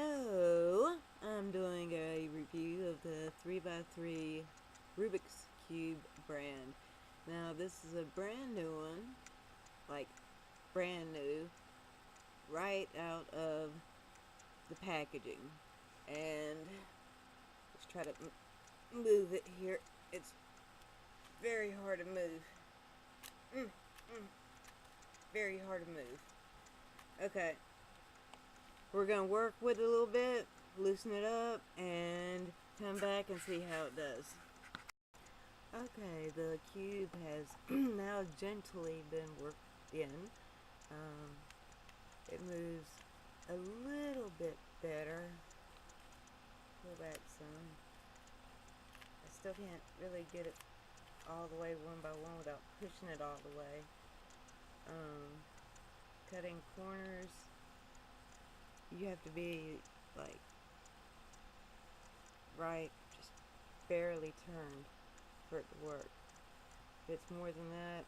Hello, I'm doing a review of the 3x3 Rubik's Cube brand. Now this is a brand new one, like brand new, right out of the packaging. And let's try to move it here. It's very hard to move. Very hard to move. Okay. We're going to work with it a little bit, loosen it up, and come back and see how it does. Okay, the cube has now gently been worked in. It moves a little bit better. Pull back some. I still can't really get it all the way one by one without pushing it all the way. Cutting corners. You have to be like right, just barely turned for it to work. If it's more than that,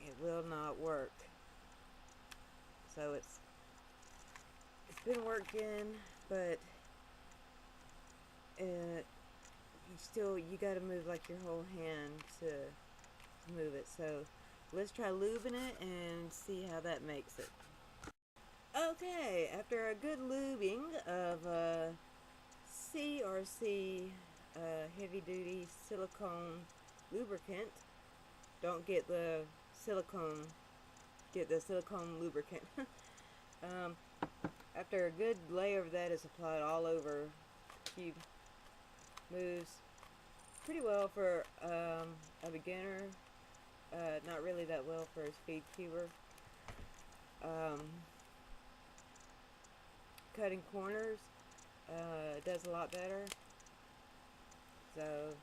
it will not work. So it's been worked in, but you gotta move like your whole hand to move it. So let's try lubing it and see how that makes it. Okay, after a good lubing of CRC heavy-duty silicone lubricant, don't get the silicone, get the silicone lubricant. After a good layer of that is applied all over, cube moves pretty well for a beginner, not really that well for a speed cuber. Cutting corners does a lot better. So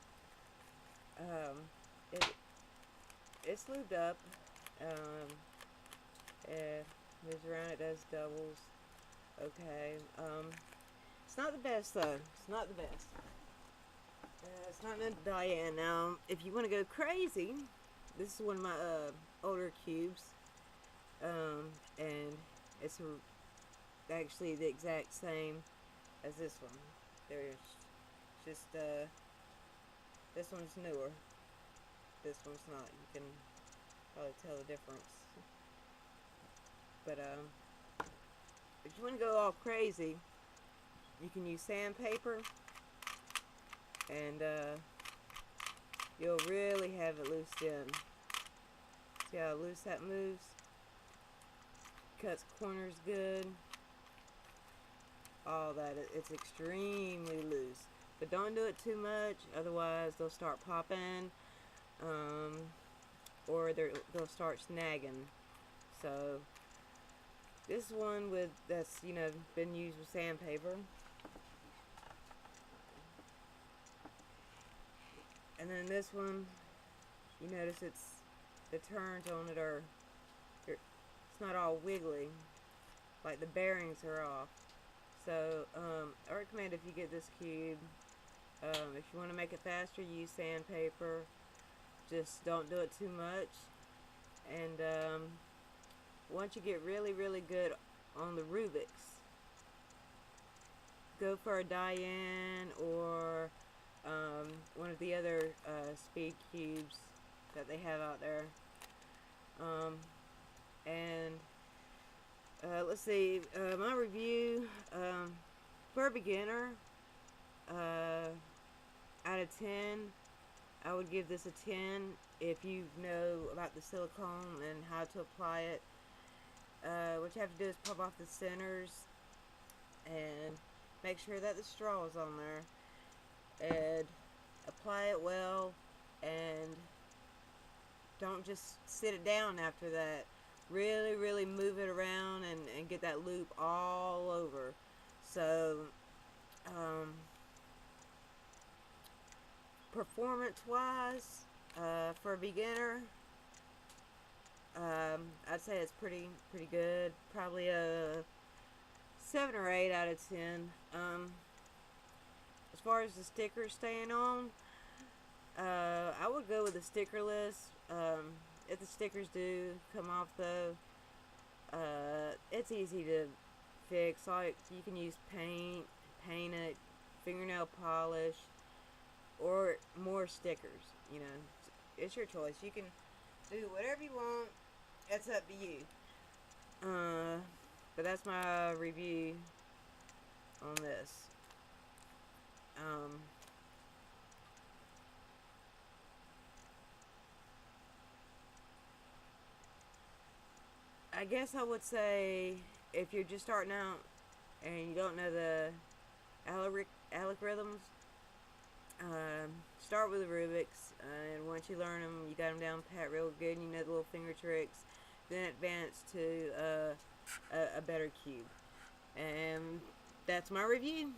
it's lubed up. It moves around. It does doubles. Okay. It's not the best though. It's not the best. It's not meant to die in. Now, if you want to go crazy, this is one of my older cubes, and it's actually the exact same as this one. There's just this one's newer, this one's not. You can probably tell the difference. But if you want to go all crazy, you can use sandpaper, and you'll really have it loosed in. See how loose that moves? Cuts corners good. All that, it's extremely loose, but don't do it too much, otherwise they'll start popping, or they'll start snagging. So this one that's been used with sandpaper, and then this one, you notice the turns on it it's not all wiggly, like the bearings are off. So I recommend, if you get this cube, if you want to make it faster, use sandpaper. Just don't do it too much. And once you get really, really good on the Rubik's, go for a die-in or one of the other speed cubes that they have out there. Let's see, my review, for a beginner, out of 10, I would give this a 10. If you know about the silicone and how to apply it, what you have to do is pop off the centers and make sure that the straw is on there, and apply it well, and don't just sit it down after that. Really, really move it around and get that loop all over. So, performance-wise, for a beginner, I'd say it's pretty good. Probably a 7 or 8 out of 10. As far as the stickers staying on, I would go with the stickerless. If the stickers do come off though, it's easy to fix. Like, you can use paint it, fingernail polish, or more stickers. You know, it's your choice. You can do whatever you want. That's up to you. But that's my review on this. I guess I would say if you're just starting out and you don't know the algorithms, start with the Rubik's, and once you learn them, you got them down pat real good, and you know the little finger tricks, then advance to a better cube. And that's my review.